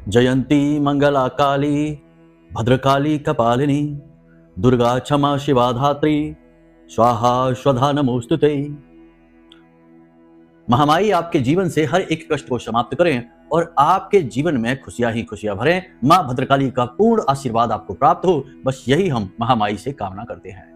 जयंती मंगला काली भद्रकाली कपालिनी दुर्गा क्षमा शिवा धात्री स्वाहा स्वधा नमोस्तुते। महामाई आपके जीवन से हर एक कष्ट को समाप्त करें और आपके जीवन में खुशियां ही खुशियां भरें। मां भद्रकाली का पूर्ण आशीर्वाद आपको प्राप्त हो, बस यही हम महामाई से कामना करते हैं।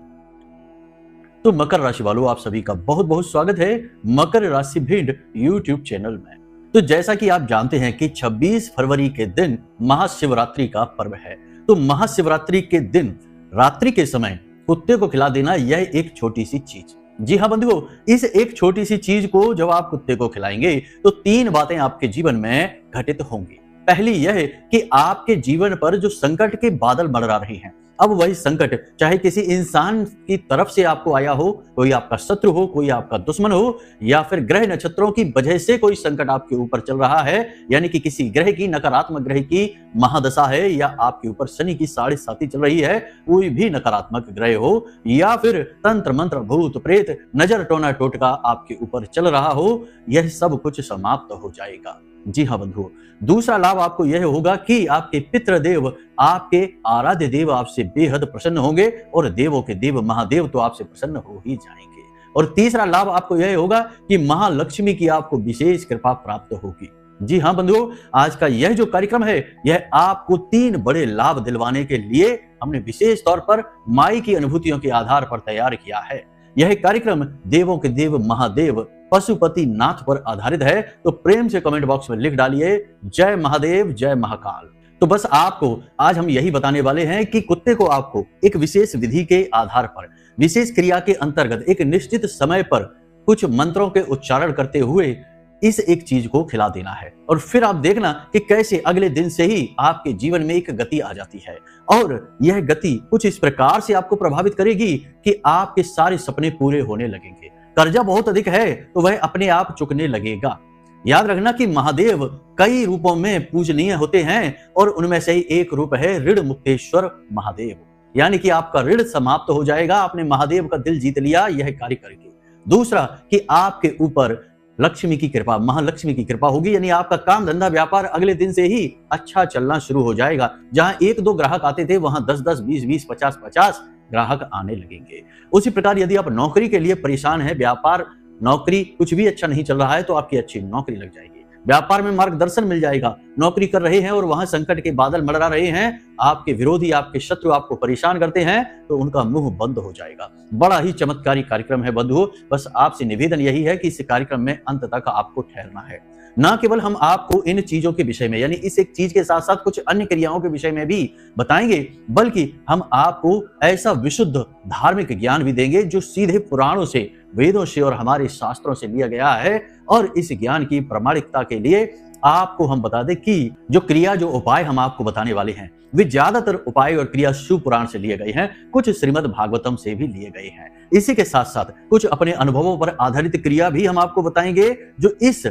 तो मकर राशि वालों, आप सभी का बहुत बहुत स्वागत है मकर राशि भिंड यूट्यूब चैनल में। तो जैसा कि आप जानते हैं कि 26 फरवरी के दिन महाशिवरात्रि का पर्व है। तो महाशिवरात्रि के दिन रात्रि के समय कुत्ते को खिला देना यह एक छोटी सी चीज, जी हाँ बंधुओं, इस एक छोटी सी चीज को जब आप कुत्ते को खिलाएंगे तो 3 बातें आपके जीवन में घटित होंगी। पहली यह कि आपके जीवन पर जो संकट के बादल मंडरा रहे हैं, अब वही संकट चाहे किसी इंसान की तरफ से आपको आया हो, कोई आपका शत्रु हो, कोई आपका दुश्मन हो, या फिर ग्रह नक्षत्रों की वजह से कोई संकट आपके ऊपर चल रहा है, यानी कि किसी ग्रह की नकारात्मक ग्रह की महादशा है, या आपके ऊपर शनि की 7.5 चल रही है, कोई भी नकारात्मक ग्रह हो, या फिर तंत्र मंत्र भूत प्रेत नजर टोना टोटका आपके ऊपर चल रहा हो, यह सब कुछ समाप्त हो जाएगा। जी हाँ बंधुओं, दूसरा लाभ आपको यह होगा कि आपके पितृदेव, आपके आराध्य देव आपसे बेहद प्रसन्न होंगे और देवों के देव महादेव तो आपसे प्रसन्न हो ही जाएंगे। और तीसरा लाभ आपको यह होगा कि महालक्ष्मी की आपको विशेष कृपा प्राप्त होगी। जी हाँ बंधुओं, आज का यह जो कार्यक्रम है यह आपको 3 बड़े लाभ दिलवाने के लिए हमने विशेष तौर पर माई की अनुभूतियों के आधार पर तैयार किया है। यह कार्यक्रम देवों के देव महादेव पशुपति नाथ पर आधारित है। तो प्रेम से कमेंट बॉक्स में लिख डालिए जय महादेव जय महाकाल। तो बस आपको आज हम यही बताने वाले हैं कि कुत्ते को आपको एक विशेष विधि के आधार पर, विशेष क्रिया के अंतर्गत एक निश्चित समय पर कुछ मंत्रों के उच्चारण करते हुए इस एक चीज को खिला देना है, और फिर आप देखना कि कैसे अगले दिन से ही आपके जीवन में एक गति आ जाती है। और यह गति कुछ इस प्रकार से आपको प्रभावित करेगी कि आपके सारे सपने पूरे होने लगेंगे। कर्जा बहुत अधिक है तो वह अपने आप चुकने लगेगा। याद रखना कि महादेव कई रूपों में पूजनीय होते हैं और उनमें से ही एक रूप है ऋण मुक्तेश्वर महादेव, यानी कि आपका ऋण समाप्त हो जाएगा। आपने महादेव का दिल जीत लिया यह कार्य करके। दूसरा कि आपके ऊपर लक्ष्मी की कृपा, महालक्ष्मी की कृपा होगी, यानी आपका काम धंधा व्यापार अगले दिन से ही अच्छा चलना शुरू हो जाएगा। जहां 1-2 ग्राहक आते थे वहां 10-10, 20-20, 50-50 ग्राहक आने लगेंगे। उसी प्रकार यदि आप नौकरी के लिए परेशान हैं, व्यापार नौकरी कुछ भी अच्छा नहीं चल रहा है, तो आपकी अच्छी नौकरी लग जाएगी। व्यापार में मार्गदर्शन मिल जाएगा। नौकरी कर रहे हैं और वहां संकट के बादल मंडरा रहे हैं, आपके विरोधी, आपके शत्रु आपको परेशान करते हैं, तो उनका मुंह बंद हो जाएगा। बड़ा ही चमत्कारी कार्यक्रम है बंधुओं। बस आपसे निवेदन यही है कि इस कार्यक्रम में अंत तक आपको ठहरना है। ना केवल हम आपको इन चीजों के विषय में, यानी इस एक चीज के साथ साथ कुछ अन्य क्रियाओं के विषय में भी बताएंगे, बल्कि हम आपको ऐसा विशुद्ध धार्मिक ज्ञान भी देंगे जो सीधे पुराणों से, वेदों से और हमारे शास्त्रों से लिया गया है। और इस ज्ञान की प्रामाणिकता के लिए आपको हम बता दें कि जो क्रिया, जो उपाय हम आपको बताने वाले हैं, वे ज्यादातर उपाय और क्रिया शिव पुराण से लिए गए हैं, कुछ श्रीमद् भागवतम से भी लिए गए हैं। इसी के साथ साथ कुछ अपने अनुभवों पर आधारित क्रिया भी हम आपको बताएंगे जो इस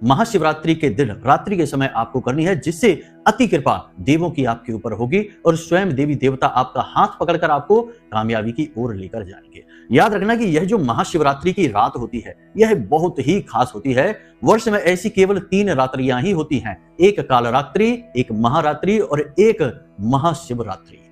महाशिवरात्रि के दिन रात्रि के समय आपको करनी है, जिससे अति कृपा देवों की आपके ऊपर होगी और स्वयं देवी देवता आपका हाथ पकड़कर आपको कामयाबी की ओर लेकर जाएंगे। याद रखना कि यह जो महाशिवरात्रि की रात होती है यह बहुत ही खास होती है। वर्ष में ऐसी केवल 3 रात्रियां ही होती हैं, एक कालरात्रि, एक महारात्रि और एक महाशिवरात्रि।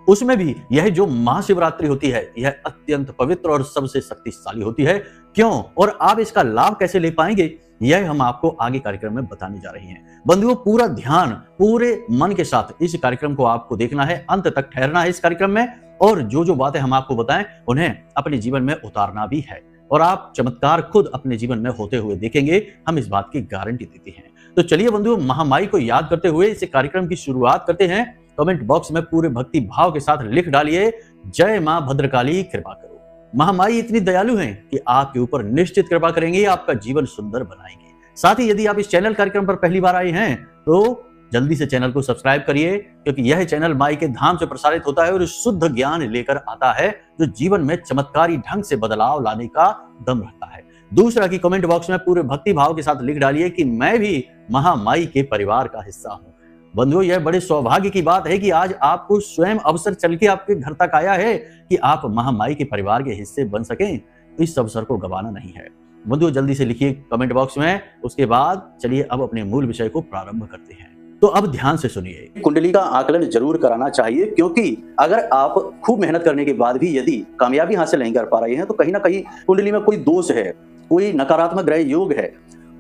उसमें भी यह जो महाशिवरात्रि होती है यह अत्यंत पवित्र और सबसे शक्तिशाली होती है। क्यों और आप इसका लाभ कैसे ले पाएंगे, यह हम आपको आगे कार्यक्रम में बताने जा रहे हैं। बंधुओं, पूरा ध्यान, पूरे मन के साथ इस कार्यक्रम को आपको देखना है, अंत तक ठहरना है इस कार्यक्रम में, और जो जो बातें हम आपको बताएं उन्हें अपने जीवन में उतारना भी है, और आप चमत्कार खुद अपने जीवन में होते हुए देखेंगे, हम इस बात की गारंटी देते हैं। तो चलिए बंधुओं, महामाई को याद करते हुए इस कार्यक्रम की शुरुआत करते हैं। कमेंट बॉक्स में पूरे भक्ति भाव के साथ लिख डालिए जय मां भद्रकाली कृपा करो। महामाई इतनी दयालु हैं कि आपके ऊपर निश्चित कृपा करेंगे, आपका जीवन सुंदर बनाएंगे। साथ ही यदि आप इस चैनल कार्यक्रम पर पहली बार आए हैं तो जल्दी से चैनल को सब्सक्राइब करिए, क्योंकि यह चैनल माई के धाम से प्रसारित होता है और शुद्ध ज्ञान लेकर आता है जो जीवन में चमत्कारी ढंग से बदलाव लाने का दम रखता है। दूसरा कि कमेंट बॉक्स में पूरे भक्ति भाव के साथ लिख डालिए कि मैं भी महामाई के परिवार का हिस्सा हूं। बंधुओं, यह बड़े सौभाग्य की बात है कि आज आपको स्वयं अवसर चल के आपके घर तक आया है कि आप महामाई के परिवार के हिस्से बन सकें। इस अवसर को गंवाना नहीं है। बंधुओं, जल्दी से लिखिए कमेंट बॉक्स में। उसके बाद चलिए अब अपने मूल विषय को प्रारंभ करते हैं। तो अब ध्यान से सुनिए, कुंडली का आकलन जरूर कराना चाहिए, क्योंकि अगर आप खूब मेहनत करने के बाद भी यदि कामयाबी हासिल नहीं कर पा रहे हैं तो कहीं ना कहीं कुंडली में कोई दोष है, कोई नकारात्मक ग्रह योग है,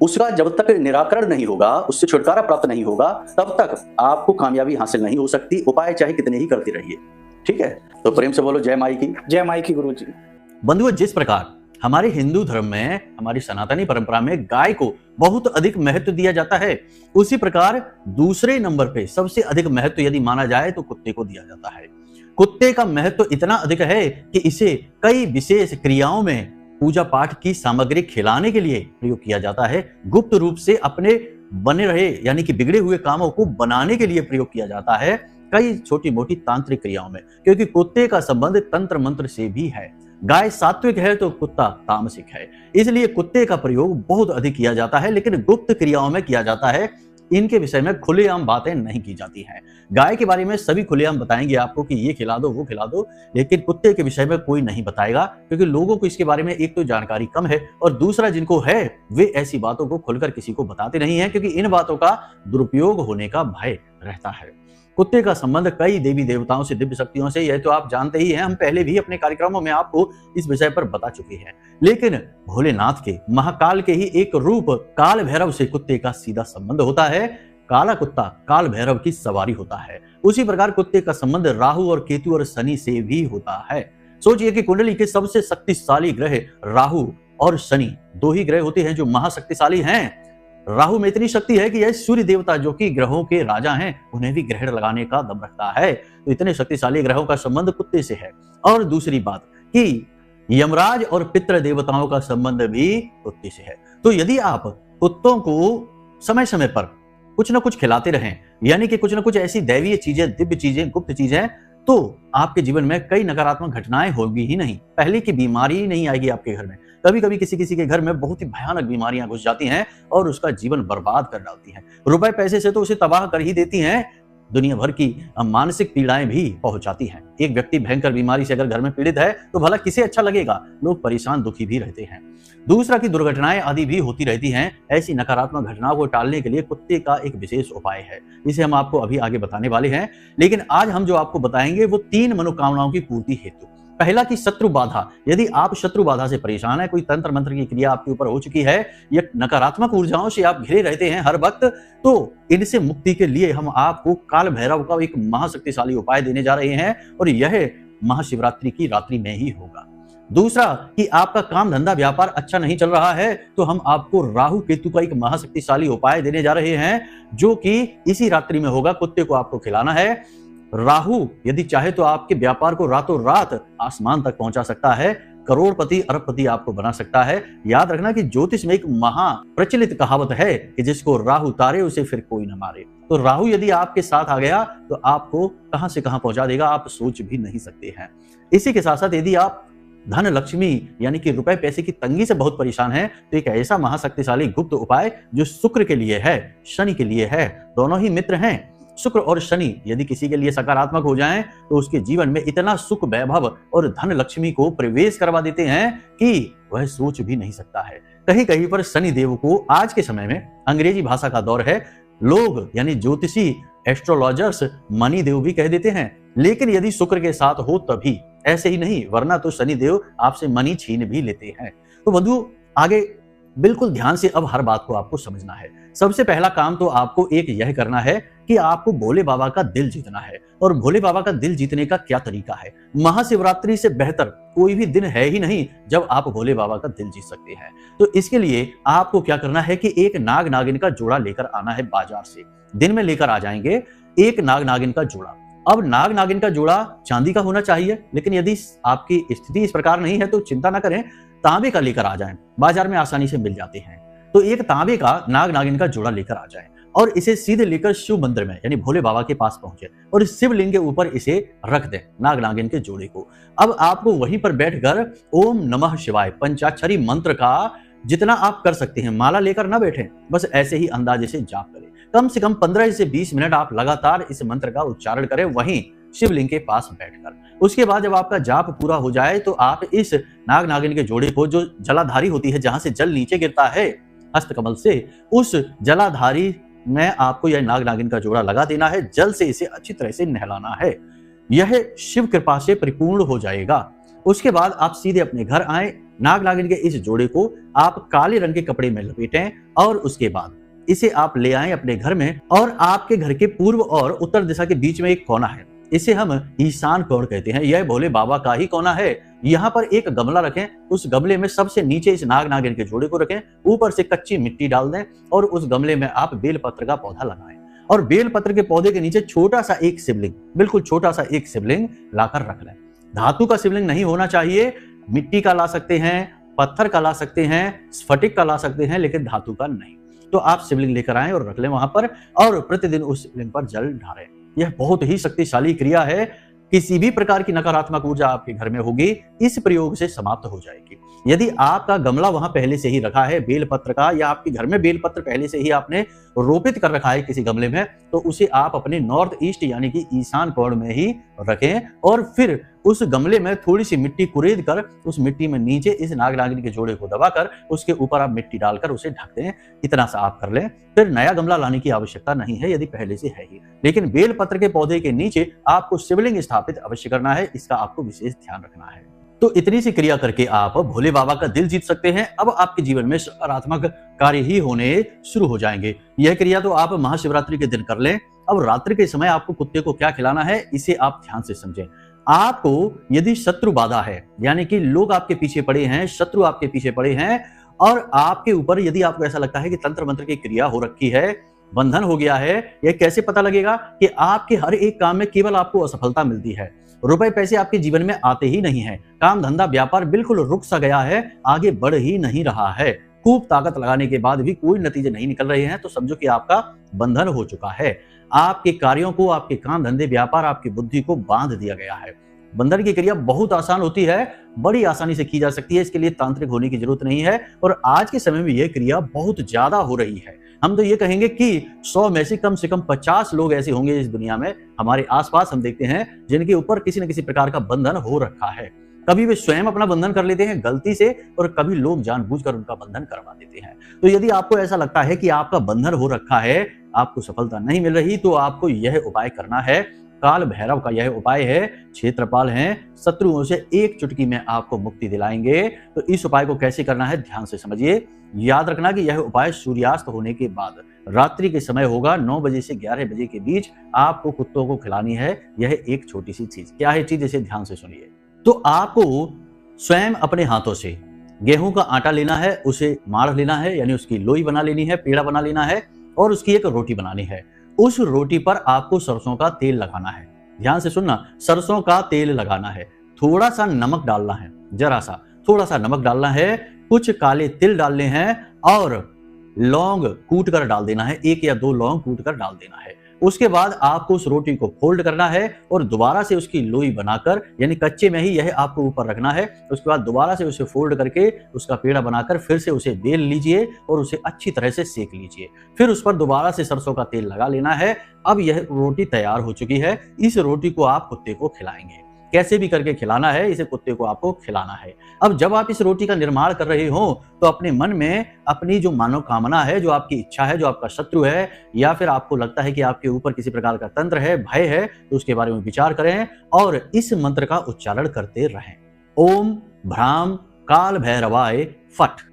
उसका जब तक निराकरण नहीं होगा, उससे छुटकारा प्राप्त नहीं होगा, तब तक आपको कामयाबी हासिल नहीं हो सकती। उपाय चाहे कितने ही करते रहिए। ठीक है, तो प्रेम से बोलो जय माई की। जय माई की गुरुजी। बंधुओं, जिस प्रकार हमारे हिंदू धर्म में, हमारी सनातनी परंपरा में गाय को बहुत अधिक महत्व दिया जाता है, उसी प्रकार दूसरे नंबर पे सबसे अधिक महत्व यदि माना जाए तो कुत्ते को दिया जाता है। कुत्ते का महत्व इतना अधिक है कि इसे कई विशेष क्रियाओं में पूजा पाठ की सामग्री खिलाने के लिए प्रयोग किया जाता है। गुप्त रूप से अपने बने रहे यानी कि बिगड़े हुए कामों को बनाने के लिए प्रयोग किया जाता है कई छोटी मोटी तांत्रिक क्रियाओं में, क्योंकि कुत्ते का संबंध तंत्र मंत्र से भी है। गाय सात्विक है तो कुत्ता तामसिक है, इसलिए कुत्ते का प्रयोग बहुत अधिक किया जाता है, लेकिन गुप्त क्रियाओं में किया जाता है। इनके विषय में खुलेआम बातें नहीं की जाती हैं। गाय के बारे में सभी खुलेआम बताएंगे आपको कि ये खिला दो वो खिला दो, लेकिन कुत्ते के विषय में कोई नहीं बताएगा, क्योंकि लोगों को इसके बारे में एक तो जानकारी कम है और दूसरा जिनको है वे ऐसी बातों को खुलकर किसी को बताते नहीं है, क्योंकि इन बातों का दुरुपयोग होने का भय रहता है। कुत्ते का संबंध कई देवी देवताओं से, दिव्य शक्तियों से, यह तो आप जानते ही हैं, हम पहले भी अपने कार्यक्रमों में आपको इस विषय पर बता चुके हैं। लेकिन भोलेनाथ के, महाकाल के ही एक रूप काल भैरव से कुत्ते का सीधा संबंध होता है। काला कुत्ता काल भैरव की सवारी होता है। उसी प्रकार कुत्ते का संबंध राहु और केतु और शनि से भी होता है। सोचिए कि कुंडली के सबसे शक्तिशाली ग्रह राहु और शनि, दो ही ग्रह होते हैं जो महाशक्तिशाली हैं। राहु में इतनी शक्ति है कि यह सूर्य देवता जो कि ग्रहों के राजा हैं, उन्हें भी ग्रहण लगाने का दम रखता है। तो इतने शक्तिशाली ग्रहों का संबंध कुत्ते से है। और दूसरी बात कि यमराज और पितृ देवताओं का संबंध भी कुत्ते से है। तो यदि आप कुत्तों को समय समय पर कुछ न कुछ खिलाते रहें, यानी कि कुछ न कुछ ऐसी दैवीय चीजें, दिव्य चीजें, गुप्त चीजें, तो आपके जीवन में कई नकारात्मक घटनाएं होगी ही नहीं। पहले की बीमारी ही नहीं आएगी आपके घर में। कभी कभी किसी किसी के घर में बहुत ही भयानक बीमारियां घुस जाती हैं और उसका जीवन बर्बाद कर डालती हैं। रुपए पैसे से तो उसे तबाह कर ही देती हैं, दुनिया भर की मानसिक पीड़ाएं भी पहुंचाती हैं। एक व्यक्ति भयंकर बीमारी से अगर घर में पीड़ित है तो भला किसे अच्छा लगेगा? लोग परेशान, दुखी भी रहते हैं। दूसरा की दुर्घटनाएं आदि भी होती रहती हैं। ऐसी नकारात्मक घटनाओं को टालने के लिए कुत्ते का एक विशेष उपाय है, जिसे हम आपको अभी आगे बताने वाले हैं। लेकिन आज हम जो आपको बताएंगे वो 3 मनोकामनाओं की पूर्ति हेतु। पहला की शत्रु बाधा। यदि आप शत्रु बाधा से परेशान है, कोई तंत्र मंत्र की क्रिया आपके ऊपर हो चुकी है या नकारात्मक ऊर्जाओं से आप घिरे रहते हैं हर वक्त, तो इनसे मुक्ति के लिए हम आपको काल भैरव का एक महाशक्तिशाली उपाय देने जा रहे हैं और यह महाशिवरात्रि की रात्रि में ही होगा। दूसरा कि आपका काम धंधा व्यापार अच्छा नहीं चल रहा है, तो हम आपको राहु केतु का एक महाशक्तिशाली उपाय देने जा रहे हैं, जो कि इसी रात्रि में होगा। कुत्ते को आपको खिलाना है। राहु यदि चाहे तो आपके व्यापार को रातों रात आसमान तक पहुंचा सकता है, करोड़पति अरबपति आपको बना सकता है। याद रखना कि ज्योतिष में एक महा प्रचलित कहावत है कि जिसको राहु तारे उसे फिर कोई न मारे। तो राहु यदि आपके साथ आ गया तो आपको कहां से कहां पहुंचा देगा, आप सोच भी नहीं सकते हैं। इसी के साथ साथ यदि आप धन लक्ष्मी यानी कि रुपए पैसे की तंगी से बहुत परेशान है, तो एक ऐसा महाशक्तिशाली गुप्त उपाय जो शुक्र के लिए है, शनि के लिए है, दोनों ही मित्र हैं। शुक्र और शनि यदि किसी के लिए सकारात्मक हो जाएं, तो उसके जीवन में इतना सुख, वैभव और धन लक्ष्मी को प्रवेश करवा देते हैं कि वह सोच भी नहीं सकता है। कहीं कहीं पर शनि देव को आज के समय में, अंग्रेजी भाषा का दौर है, लोग यानी ज्योतिषी, एस्ट्रोलॉजर्स मनी देव भी कह देते हैं। लेकिन यदि शुक्र के साथ हो तभी, ऐसे ही नहीं, वरना तो शनि देव आपसे मनी छीन भी लेते हैं। तो बंधु, आगे बिल्कुल ध्यान से अब हर बात को आपको समझना है। सबसे पहला काम तो आपको एक यह करना है कि आपको भोले बाबा का दिल जीतना है। और भोले बाबा का दिल जीतने का क्या तरीका है? महाशिवरात्रि से बेहतर कोई भी दिन है ही नहीं जब आप भोले बाबा का दिल जीत सकते हैं। तो इसके लिए आपको क्या करना है कि एक नाग नागिन का जोड़ा लेकर आना है बाजार से। दिन में लेकर आ जाएंगे एक नाग नागिन का जोड़ा। अब नाग नागिन का जोड़ा चांदी का होना चाहिए, लेकिन यदि आपकी स्थिति इस प्रकार नहीं है तो चिंता ना करें, तांबे का लेकर आ जाएं, बाजार में आसानी से मिल जाते हैं। तो एक तांबे का नाग नागिन का जोड़ा लेकर आ जाएं और इसे सीधे लेकर शिव मंदिर में यानी भोले बाबा के पास पहुंचे और इस शिवलिंग के ऊपर इसे रख दें, नाग नागिन के जोड़े को। अब आपको वहीं पर बैठकर ओम नमः शिवाय पंचाक्षरी मंत्र का जितना आप कर सकते हैं, माला लेकर ना बैठें, बस ऐसे ही अंदाजे से जाप करें। कम से कम 15 से 20 मिनट आप लगातार इस मंत्र का उच्चारण करें, वहीं शिवलिंग के पास बैठकर। उसके बाद जब आपका जाप पूरा हो जाए तो आप इस नाग नागिन के जोड़े को, जो जलाधारी होती है, जहां से जल नीचे गिरता है हस्तकमल से, उस जलाधारी में आपको यह नाग नागिन का जोड़ा लगा देना है, जल से इसे अच्छी तरह से नहलाना है। यह शिव कृपा से परिपूर्ण हो जाएगा। उसके बाद आप सीधे अपने घर आए, नाग नागिन के इस जोड़े को आप काले रंग के कपड़े में लपेटें और उसके बाद इसे आप ले आएं अपने घर में, और आपके घर के पूर्व और उत्तर दिशा के बीच में एक कोना है, इसे हम ईशान कोण कहते हैं। यह भोले बाबा का ही कोना है। यहाँ पर एक गमला रखें, उस गमले में सबसे नीचे इस नाग नागिन के जोड़े को रखें, ऊपर से कच्ची मिट्टी डाल दें और उस गमले में आप बेलपत्र का पौधा लगाएं और बेलपत्र के पौधे के नीचे छोटा सा एक शिवलिंग, बिल्कुल छोटा सा एक शिवलिंग लाकर रख लें। धातु का शिवलिंग नहीं होना चाहिए, मिट्टी का ला सकते हैं, पत्थर का ला सकते हैं, स्फटिक का ला सकते हैं, लेकिन धातु का नहीं। तो आप शिवलिंग लेकर आएं और रख लें वहां पर, और प्रतिदिन उस शिवलिंग पर जल ढारें। यह बहुत ही शक्तिशाली क्रिया है। किसी भी प्रकार की नकारात्मक ऊर्जा आपके घर में होगी, इस प्रयोग से समाप्त हो जाएगी। यदि आपका गमला वहां पहले से ही रखा है बेलपत्र का, या आपके घर में बेलपत्र पहले से ही आपने रोपित कर रखा है किसी गमले में, तो उसे आप अपने नॉर्थ ईस्ट यानी कि ईशान कोण में ही रखें और फिर उस गमले में थोड़ी सी मिट्टी कुरेद कर उस मिट्टी में नीचे इस नाग नागिन के जोड़े को दबाकर उसके ऊपर आप मिट्टी डालकर उसे ढक दें। इतना सा आप कर लें, फिर नया गमला लाने की आवश्यकता नहीं है यदि पहले से है ही। लेकिन बेलपत्र के पौधे के नीचे आपको शिवलिंग स्थापित अवश्य करना है, इसका आपको विशेष ध्यान रखना है। तो इतनी सी क्रिया करके आप भोले बाबा का दिल जीत सकते हैं। अब आपके जीवन में सकारात्मक कार्य ही होने शुरू हो जाएंगे। यह क्रिया तो आप महाशिवरात्रि के दिन कर लें। अब रात्रि के समय आपको कुत्ते को क्या खिलाना है, इसे आप ध्यान से समझें। आपको यदि शत्रु बाधा है, यानी कि लोग आपके पीछे पड़े हैं, शत्रु आपके पीछे पड़े हैं, और आपके ऊपर यदि आपको ऐसा लगता है कि तंत्र मंत्र की क्रिया हो रखी है, बंधन हो गया है, यह कैसे पता लगेगा कि आपके हर एक काम में केवल आपको असफलता मिलती है, रुपए पैसे आपके जीवन में आते ही नहीं है, काम धंधा व्यापार बिल्कुल रुक सा गया है, आगे बढ़ ही नहीं रहा है, खूब ताकत लगाने के बाद भी कोई नतीजे नहीं निकल रहे हैं, तो समझो कि आपका बंधन हो चुका है। आपके कार्यों को, आपके काम धंधे व्यापार, आपकी बुद्धि को बांध दिया गया है। बंधन की क्रिया बहुत आसान होती है, बड़ी आसानी से की जा सकती है, इसके लिए तांत्रिक होने की जरूरत नहीं है। और आज के समय में यह क्रिया बहुत ज्यादा हो रही है। हम तो ये कहेंगे कि 100 में से कम 50 लोग ऐसे होंगे इस दुनिया में, हमारे आसपास हम देखते हैं, जिनके ऊपर किसी न किसी प्रकार का बंधन हो रखा है। कभी वे स्वयं अपना बंधन कर लेते हैं गलती से, और कभी लोग जानबूझकर उनका बंधन करवा देते हैं। तो यदि आपको ऐसा लगता है कि आपका बंधन हो रखा है, आपको सफलता नहीं मिल रही, तो आपको यह उपाय करना है। काल भैरव का यह उपाय है। क्षेत्रपाल हैं, शत्रुओं से एक चुटकी में आपको मुक्ति दिलाएंगे। तो इस उपाय को कैसे करना है ध्यान से समझिए। याद रखना कि यह उपाय सूर्यास्त होने के बाद रात्रि के समय होगा, 9 बजे से 11 बजे के बीच आपको कुत्तों को खिलानी है। यह एक छोटी सी चीज, क्या है चीज, इसे ध्यान से सुनिए। तो आपको स्वयं अपने हाथों से गेहूं का आटा लेना है, उसे माड़ लेना है, यानी उसकी लोई बना लेनी है, पेड़ा बना लेना है, और उसकी एक रोटी बनानी है। उस रोटी पर आपको सरसों का तेल लगाना है। ध्यान से सुनना, सरसों का तेल लगाना है। थोड़ा सा नमक डालना है, जरा सा थोड़ा सा नमक डालना है, कुछ काले तिल डालने हैं, और लौंग कूट कर डाल देना है, 1 या 2 लौंग कूट कर डाल देना है। उसके बाद आपको उस रोटी को फोल्ड करना है और दोबारा से उसकी लोई बनाकर, यानी कच्चे में ही यह आपको ऊपर रखना है। उसके बाद दोबारा से उसे फोल्ड करके उसका पेड़ा बनाकर फिर से उसे बेल लीजिए और उसे अच्छी तरह से सेक लीजिए। फिर उस पर दोबारा से सरसों का तेल लगा लेना है। अब यह रोटी तैयार हो चुकी है। इस रोटी को आप कुत्ते को खिलाएंगे। कैसे भी करके खिलाना है, इसे कुत्ते को आपको खिलाना है। अब जब आप इस रोटी का निर्माण कर रहे हो, तो अपने मन में अपनी जो मनोकामना है, जो आपकी इच्छा है, जो आपका शत्रु है, या फिर आपको लगता है कि आपके ऊपर किसी प्रकार का तंत्र है, भय है, तो उसके बारे में विचार करें और इस मंत्र का उच्चारण करते रहें। ओम भ्राम काल भैरवाय फट।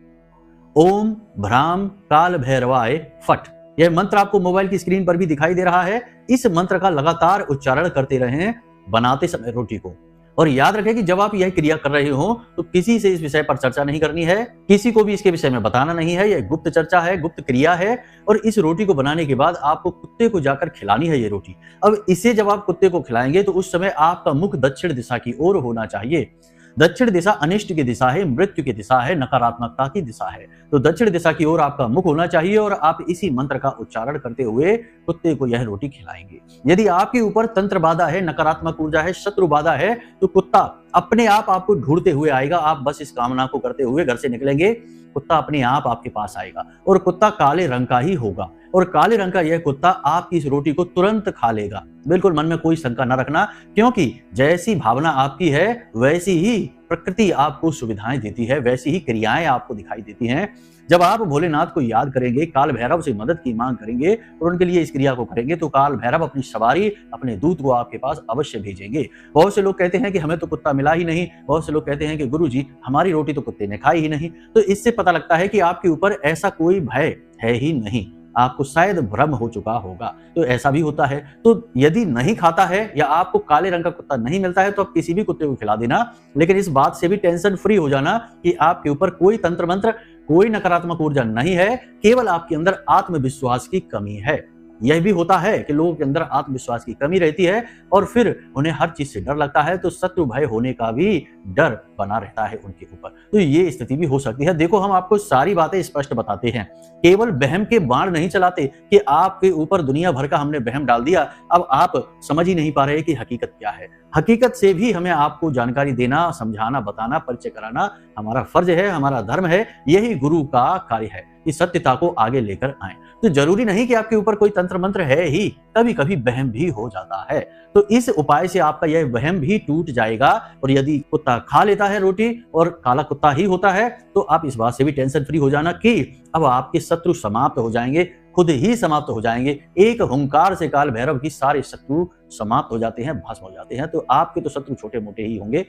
ओम भ्राम काल भैरवाय फट। यह मंत्र आपको मोबाइल की स्क्रीन पर भी दिखाई दे रहा है। इस मंत्र का लगातार उच्चारण करते रहें बनाते समय रोटी को। और याद रखें कि जब आप यह क्रिया कर रहे हो, तो किसी से इस विषय पर चर्चा नहीं करनी है, किसी को भी इसके विषय में बताना नहीं है। यह गुप्त चर्चा है, गुप्त क्रिया है। और इस रोटी को बनाने के बाद आपको कुत्ते को जाकर खिलानी है ये रोटी। अब इसे जब आप कुत्ते को खिलाएंगे, तो उस समय आपका मुख दक्षिण दिशा की ओर होना चाहिए। दक्षिण दिशा अनिष्ट की दिशा है, मृत्यु की दिशा है, नकारात्मकता की दिशा है। तो दक्षिण दिशा की ओर आपका मुख होना चाहिए और आप इसी मंत्र का उच्चारण करते हुए कुत्ते को यह रोटी खिलाएंगे। यदि आपके ऊपर तंत्र बाधा है, नकारात्मक ऊर्जा है, शत्रु बाधा है, तो कुत्ता अपने आप आपको ढूंढते हुए आएगा। आप बस इस कामना को करते हुए घर से निकलेंगे, कुत्ता अपने आप आपके पास आएगा। और कुत्ता काले रंग का ही होगा, और काले रंग का यह कुत्ता आपकी इस रोटी को तुरंत खा लेगा। बिल्कुल मन में कोई शंका न रखना, क्योंकि जैसी भावना आपकी है, वैसी ही प्रकृति आपको सुविधाएं देती है, वैसी ही क्रियाएं आपको दिखाई देती हैं। जब आप भोलेनाथ को याद करेंगे, काल भैरव से मदद की मांग करेंगे और उनके लिए इस क्रिया को करेंगे, तो काल भैरव अपनी सवारी, अपने दूत को आपके पास अवश्य भेजेंगे। बहुत से लोग कहते हैं कि हमें तो कुत्ता मिला ही नहीं, बहुत से लोग कहते हैं कि गुरुजी हमारी रोटी तो कुत्ते ने खाई ही नहीं। तो इससे पता लगता है कि आपके ऊपर ऐसा कोई भय है ही नहीं, आपको शायद भ्रम हो चुका होगा। तो ऐसा भी होता है। तो यदि नहीं खाता है या आपको काले रंग का कुत्ता नहीं मिलता है तो आप किसी भी कुत्ते को खिला देना, लेकिन इस बात से भी टेंशन फ्री हो जाना कि आपके ऊपर कोई तंत्र मंत्र, कोई नकारात्मक ऊर्जा नहीं है, केवल आपके अंदर आत्मविश्वास की कमी है। यह भी होता है कि लोगों के अंदर आत्मविश्वास की कमी रहती है और फिर उन्हें हर चीज से डर लगता है, तो शत्रु भय होने का भी डर बना रहता है उनके ऊपर। तो ये स्थिति भी हो सकती है। देखो, हम आपको सारी बातें स्पष्ट बताते हैं, केवल वहम के बाण नहीं चलाते कि आपके ऊपर दुनिया भर का हमने वहम डाल दिया, अब आप समझ ही नहीं पा रहे कि हकीकत क्या है। हकीकत से भी हमें आपको जानकारी देना, समझाना, बताना, परिचय कराना हमारा फर्ज है, हमारा धर्म है। यही गुरु का कार्य है कि सत्यता को आगे लेकर आए। तो जरूरी नहीं कि आपके ऊपर कोई तंत्र मंत्र है ही, कभी कभी वहम भी हो जाता है। तो इस उपाय से आपका यह वहम भी टूट जाएगा। और यदि कुत्ता खा लेता है रोटी और काला कुत्ता ही होता है, तो आप इस बात से भी टेंशन फ्री हो जाना कि अब आपके शत्रु समाप्त हो जाएंगे, खुद ही समाप्त हो जाएंगे। एक हुंकार से काल भैरव की सारे शत्रु समाप्त हो जाते हैं, भस्म हो जाते हैं। तो आपके तो शत्रु छोटे मोटे ही होंगे,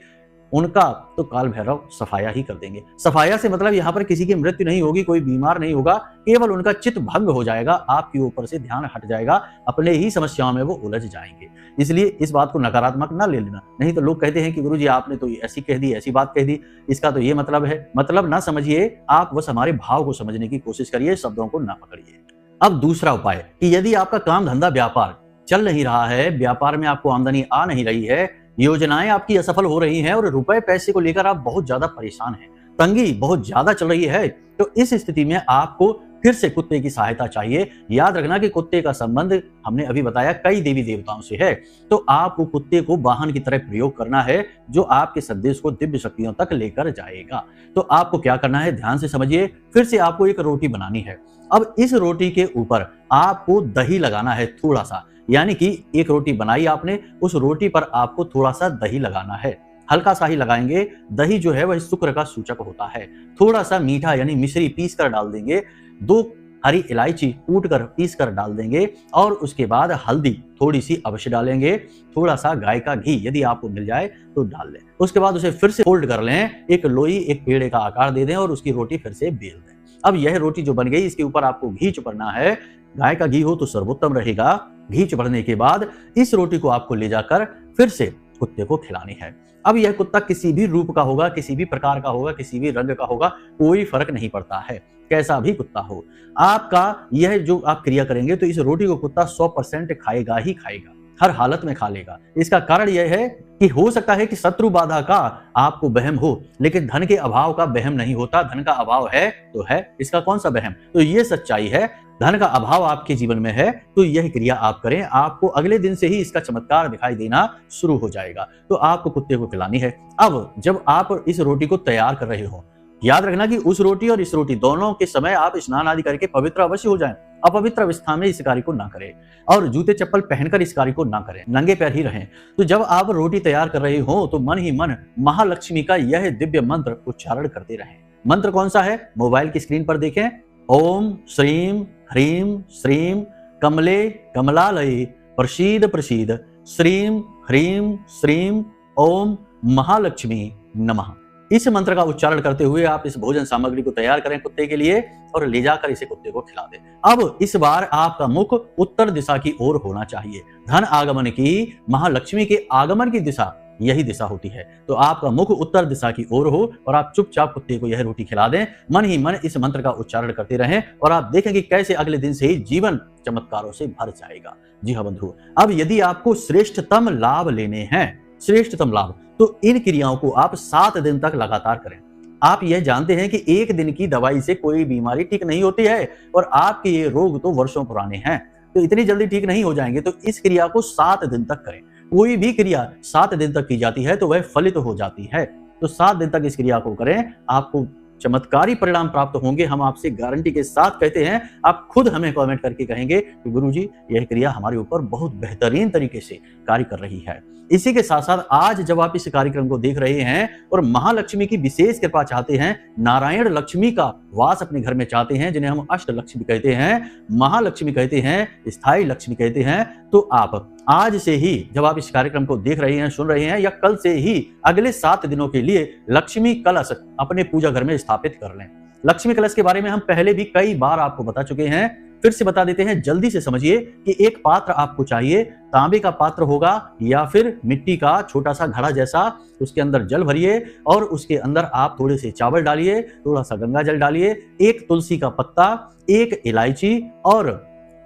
उनका तो काल भैरव सफाया ही कर देंगे। सफाया से मतलब यहाँ पर किसी की मृत्यु नहीं होगी, कोई बीमार नहीं होगा, केवल उनका चित्त भंग हो जाएगा, आपके ऊपर से ध्यान हट जाएगा, अपने ही समस्याओं में वो उलझ जाएंगे। इसलिए इस बात को नकारात्मक ना ले लेना। नहीं तो लोग कहते हैं कि गुरुजी आपने तो ऐसी कह दी, ऐसी बात कह दी, इसका तो ये मतलब है। मतलब ना समझिए, आप बस हमारे भाव को समझने की कोशिश करिए, शब्दों को ना पकड़िए। अब दूसरा उपाय कि यदि आपका काम धंधा व्यापार चल नहीं रहा है, व्यापार में आपको आमदनी आ नहीं रही है, योजनाएं आपकी असफल हो रही हैं और रुपए पैसे को लेकर आप बहुत ज्यादा परेशान हैं, तंगी बहुत ज्यादा चल रही है, तो इस स्थिति में आपको फिर से कुत्ते की सहायता चाहिए। याद रखना कि कुत्ते का संबंध हमने अभी बताया कई देवी देवताओं से है। तो आपको कुत्ते को वाहन की तरह प्रयोग करना है, जो आपके संदेश को दिव्य शक्तियों तक लेकर जाएगा। तो आपको क्या करना है, ध्यान से समझिए। फिर से आपको एक रोटी बनानी है। अब इस रोटी के ऊपर आपको दही लगाना है थोड़ा सा, यानी कि एक रोटी बनाई आपने, उस रोटी पर आपको थोड़ा सा दही लगाना है, हल्का सा ही लगाएंगे। दही जो है वह शुक्र का सूचक होता है। थोड़ा सा मीठा यानी मिश्री पीस कर डाल देंगे, 2 हरी इलायची कूट कर पीस कर डाल देंगे और उसके बाद हल्दी थोड़ी सी अवश्य डालेंगे, थोड़ा सा गाय का घी यदि आपको मिल जाए तो डाल लें। उसके बाद उसे फिर से फोल्ड कर लें, एक लोई, एक पेड़े का आकार दे दें और उसकी रोटी फिर से बेल दें। अब यह रोटी जो बन गई, इसके ऊपर आपको घी चुपड़ना है। गाय का घी हो तो सर्वोत्तम रहेगा। घी चुपड़ने के बाद इस रोटी को आपको ले जाकर फिर से कुत्ते को खिलानी है। अब यह कुत्ता किसी भी रूप का होगा, किसी भी प्रकार का होगा, किसी भी रंग का होगा, कोई फर्क नहीं पड़ता है, कैसा भी कुत्ता हो। आपका यह जो आप क्रिया करेंगे तो इस रोटी को कुत्ता 100% खाएगा ही खाएगा, हर हालत में खा लेगा। इसका कारण यह है कि हो सकता है कि शत्रु बाधा का आपको वहम हो, लेकिन धन के अभाव का वहम नहीं होता। धन का अभाव है तो है, इसका कौन सा वहम। तो ये सच्चाई है, धन का अभाव आपके जीवन में है तो यह क्रिया आप करें, आपको अगले दिन से ही इसका चमत्कार दिखाई देना शुरू हो जाएगा। तो आपको कुत्ते को खिलानी है। अब जब आप इस रोटी को तैयार कर रहे हो, याद रखना कि उस रोटी और इस रोटी दोनों के समय आप स्नान आदि करके पवित्र अवश्य हो जाएं। अपवित्र अवस्था में इस कार्य को ना करें और जूते चप्पल पहनकर इस कार्य को ना करें, नंगे पैर ही रहें। तो जब आप रोटी तैयार कर रहे हो तो मन ही मन महालक्ष्मी का यह दिव्य मंत्र उच्चारण करते रहें। मंत्र कौन सा है, मोबाइल की स्क्रीन पर देखें। ओम श्रीम ह्रीम श्रीम कमले कमलालये प्रसीद प्रसीद श्रीम ह्रीम श्रीम ओम महालक्ष्मी नमः। इस मंत्र का उच्चारण करते हुए आप इस भोजन सामग्री को तैयार करें कुत्ते के लिए और ले जाकर इसे कुत्ते को खिला दें। अब इस बार आपका मुख उत्तर दिशा की ओर होना चाहिए। धन आगमन की, महालक्ष्मी के आगमन की दिशा यही दिशा होती है। तो आपका मुख उत्तर दिशा की ओर हो और आप चुपचाप कुत्ते को यह रोटी खिला दें। मन ही मन इस मंत्र का उच्चारण करते रहें और आप देखेंगे कैसे अगले दिन से ही जीवन चमत्कारों से भर जाएगा। जी हाँ बंधु, अब यदि आपको श्रेष्ठतम लाभ लेने हैं, श्रेष्ठतम लाभ, तो इन क्रियाओं को आप 7 दिन तक लगातार करें। आप यह जानते हैं कि एक दिन की दवाई से कोई बीमारी ठीक नहीं होती है और आपके ये रोग तो वर्षों पुराने हैं, तो इतनी जल्दी ठीक नहीं हो जाएंगे। तो इस क्रिया को 7 दिन तक करें। कोई भी क्रिया 7 दिन तक की जाती है तो वह फलित हो जाती है। तो 7 दिन तक इस क्रिया को करें, आपको चमत्कारी परिणाम प्राप्त होंगे, हम आपसे गारंटी के साथ कहते हैं। आप खुद हमें कमेंट करके कहेंगे कि गुरुजी यह क्रिया हमारे ऊपर बहुत बेहतरीन तरीके से कार्य कर रही है। इसी के साथ साथ आज जब आप इस कार्यक्रम को देख रहे हैं और महालक्ष्मी की विशेष कृपा चाहते हैं, नारायण लक्ष्मी का वास अपने घर में चाहते हैं, जिन्हें हम अष्ट लक्ष्मी कहते हैं, महालक्ष्मी कहते हैं, स्थायी लक्ष्मी कहते हैं, तो आप आज से ही जब आप इस कार्यक्रम को देख रहे हैं, सुन रहे हैं, या कल से ही अगले 7 दिनों के लिए लक्ष्मी कलश अपने पूजा घर में स्थापित कर लें। लक्ष्मी कलश के बारे में हम पहले भी कई बार आपको बता चुके हैं, फिर से बता देते हैं। जल्दी से समझिए कि एक पात्र आपको चाहिए, तांबे का पात्र होगा या फिर मिट्टी का छोटा सा घड़ा जैसा, उसके अंदर जल भरिए और उसके अंदर आप थोड़े से चावल डालिए, थोड़ा सा गंगा जल डालिए, एक तुलसी का पत्ता, एक इलायची और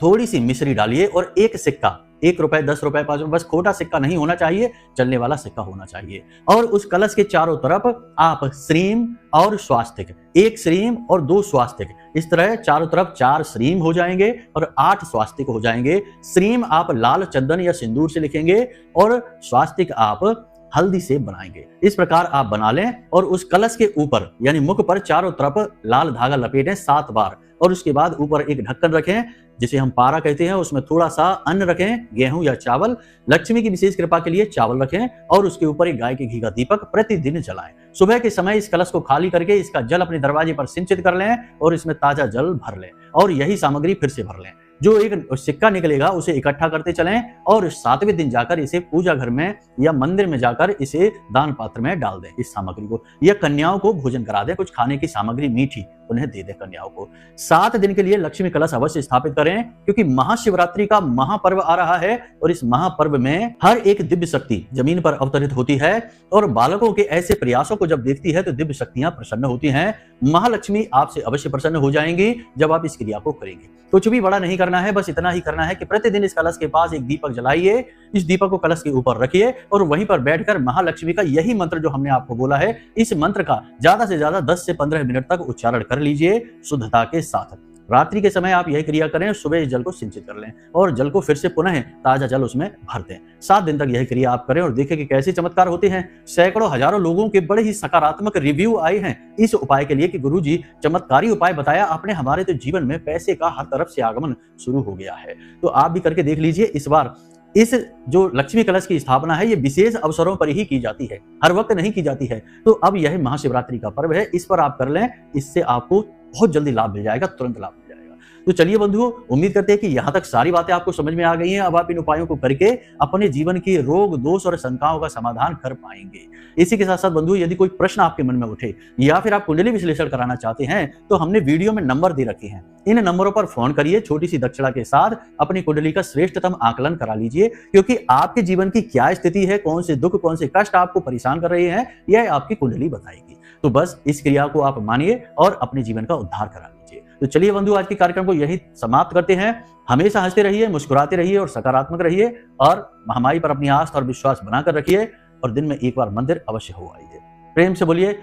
थोड़ी सी मिश्री डालिए और एक सिक्का, 1 रुपए, 10 रुपए, 5 रुपए, बस खोटा सिक्का नहीं होना चाहिए, चलने वाला सिक्का होना चाहिए। और उस कलश के चारों तरफ आप श्रीम और स्वास्तिक, 1 श्रीम और 2 स्वास्तिक, इस तरह चारों तरफ 4 श्रीम हो जाएंगे और 8 स्वास्तिक हो जाएंगे। श्रीम आप लाल चंदन या सिंदूर से लिखेंगे और स्वास्तिक आप हल्दी से बनाएंगे। इस प्रकार आप बना लें और उस कलश के ऊपर यानी मुख पर चारों तरफ लाल धागा लपेटें 7 बार और उसके बाद ऊपर एक ढक्कन रखें, जिसे हम पारा कहते हैं, उसमें थोड़ा सा अन्न रखें, गेहूं या चावल। लक्ष्मी की विशेष कृपा के लिए चावल रखें और उसके ऊपर एक गाय के घी का दीपक प्रतिदिन जलाएं। सुबह के समय इस कलश को खाली करके इसका जल अपने दरवाजे पर सिंचित कर लें और इसमें ताजा जल भर लें और यही सामग्री फिर से भर लें। जो एक सिक्का निकलेगा उसे इकट्ठा करते चलें और 7वें दिन जाकर इसे पूजा घर में या मंदिर में जाकर इसे दान पात्र में डाल दें। इस सामग्री को या कन्याओं को भोजन करा दें, कुछ खाने की सामग्री मीठी उन्हें दे दें कन्याओं को। 7 दिन के लिए लक्ष्मी कलश अवश्य स्थापित करें, क्योंकि महाशिवरात्रि का महापर्व आ रहा है और इस महापर्व में हर एक दिव्य शक्ति जमीन पर अवतरित होती है और बालकों के ऐसे प्रयासों को जब देखती है तो दिव्य शक्तियां प्रसन्न होती हैं। महालक्ष्मी आपसे अवश्य प्रसन्न हो जाएंगी जब आप इस क्रिया को करेंगे। कुछ भी बड़ा नहीं करना है, बस इतना ही करना है कि प्रतिदिन इस कलश के पास एक दीपक जलाइए, इस दीपक को कलश के ऊपर रखिए और वहीं पर बैठकर महालक्ष्मी का यही मंत्र जो हमने आपको बोला है, इस मंत्र का ज्यादा से ज्यादा 10 से 15 मिनट तक उच्चारण कर लीजिए शुद्धता के साथ। रात्रि के समय आप यही क्रिया करें, सुबह इस जल को सिंचित कर लें और जल को फिर से पुनः ताजा जल उसमें भर दें। 7 दिन तक यही क्रिया आप करें और देखें कि कैसे चमत्कार होते हैं। सैकड़ों हजारों लोगों के बड़े ही सकारात्मक रिव्यू आए हैं इस उपाय के लिए कि गुरुजी चमत्कारी उपाय बताया आपने, हमारे तो जीवन में पैसे का हर तरफ से आगमन शुरू हो गया है। तो आप भी करके देख लीजिए। इस बार इस जो लक्ष्मी कलश की स्थापना है ये विशेष अवसरों पर ही की जाती है, हर वक्त नहीं की जाती है। तो अब यह महाशिवरात्रि का पर्व है, इस पर आप कर लें, इससे आपको बहुत जल्दी लाभ मिल जाएगा, तुरंत लाभ मिल जाएगा। तो चलिए बंधुओं, उम्मीद करते हैं कि यहाँ तक सारी बातें आपको समझ में आ गई हैं। अब आप इन उपायों को करके अपने जीवन की रोग, दोष और शंकाओं का समाधान कर पाएंगे। इसी के साथ साथ बंधुओं, यदि कोई प्रश्न आपके मन में उठे या फिर आप कुंडली विश्लेषण कराना चाहते हैं तो हमने वीडियो में नंबर दे रखे हैं, इन नंबरों पर फोन करिए, छोटी सी दक्षिणा के साथ अपनी कुंडली का श्रेष्ठतम आकलन करा लीजिए, क्योंकि आपके जीवन की क्या स्थिति है, कौन से दुख, कौन से कष्ट आपको परेशान कर रहे हैं, यह आपकी कुंडली बताएगी। तो बस इस क्रिया को आप मानिए और अपने जीवन का उद्धार करा लीजिए। तो चलिए बंधु, आज के कार्यक्रम को यही समाप्त करते हैं। हमेशा हंसते रहिए, मुस्कुराते रहिए और सकारात्मक रहिए और महामाई पर अपनी आस्था और विश्वास बनाकर रखिए और दिन में एक बार मंदिर अवश्य हो आइए। प्रेम से बोलिए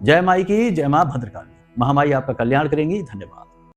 जय माई की, जय मां भद्रकाली। महामाई आपका कल्याण करेंगी। धन्यवाद।